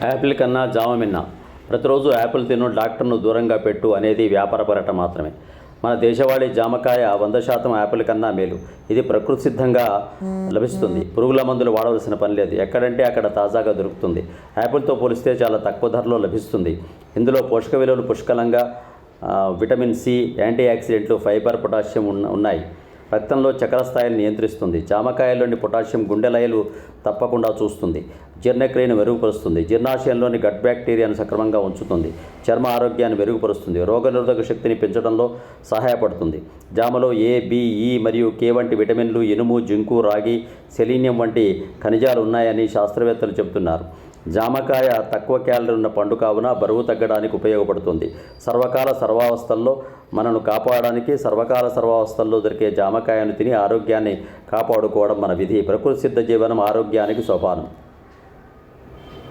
Apple కన్నా జామ మిన్న. ప్రతిరోజు యాపిల్ తిను, డాక్టర్ను దూరంగా పెట్టు అనేది వ్యాపార పోరాటం మాత్రమే. మన దేశవాళీ జామకాయ 100% యాపిల్ కన్నా మేలు. ఇది ప్రకృతి సిద్ధంగా లభిస్తుంది. పురుగుల మందులు వాడవలసిన పని లేదు. ఎక్కడంటే అక్కడ తాజాగా దొరుకుతుంది. యాపిల్తో పోలిస్తే చాలా తక్కువ ధరలో లభిస్తుంది. ఇందులో పోషక విలువలు పుష్కలంగా విటమిన్ సి, యాంటీ ఆక్సిడెంట్లు, ఫైబర్, పొటాషియం ఉన్నాయి. రక్తంలో చక్కెర స్థాయిని నియంత్రిస్తుంది. జామకాయల్లోని పొటాషియం గుండె లయలు తప్పకుండా చూస్తుంది. జీర్ణక్రియను మెరుగుపరుస్తుంది. జీర్ణాశయంలోని గట్ బ్యాక్టీరియాను సక్రమంగా ఉంచుతుంది. చర్మ ఆరోగ్యాన్ని మెరుగుపరుస్తుంది. రోగనిరోధక శక్తిని పెంచడంలో సహాయపడుతుంది. జామలో ఏ, బి, ఈ మరియు కే వంటి విటమిన్లు, ఇనుము, జింకు, రాగి, సెలీనియం వంటి ఖనిజాలు ఉన్నాయని శాస్త్రవేత్తలు చెబుతున్నారు. జామకాయ తక్కువ క్యాలరీ ఉన్న పండు కావున బరువు తగ్గడానికి ఉపయోగపడుతుంది. సర్వకాల సర్వావస్థల్లో మనను కాపాడడానికి సర్వావస్థల్లో దొరికే జామకాయను తిని ఆరోగ్యాన్ని కాపాడుకోవడం మన విధి. ప్రకృతి సిద్ధ జీవనం ఆరోగ్యానికి సోపానం.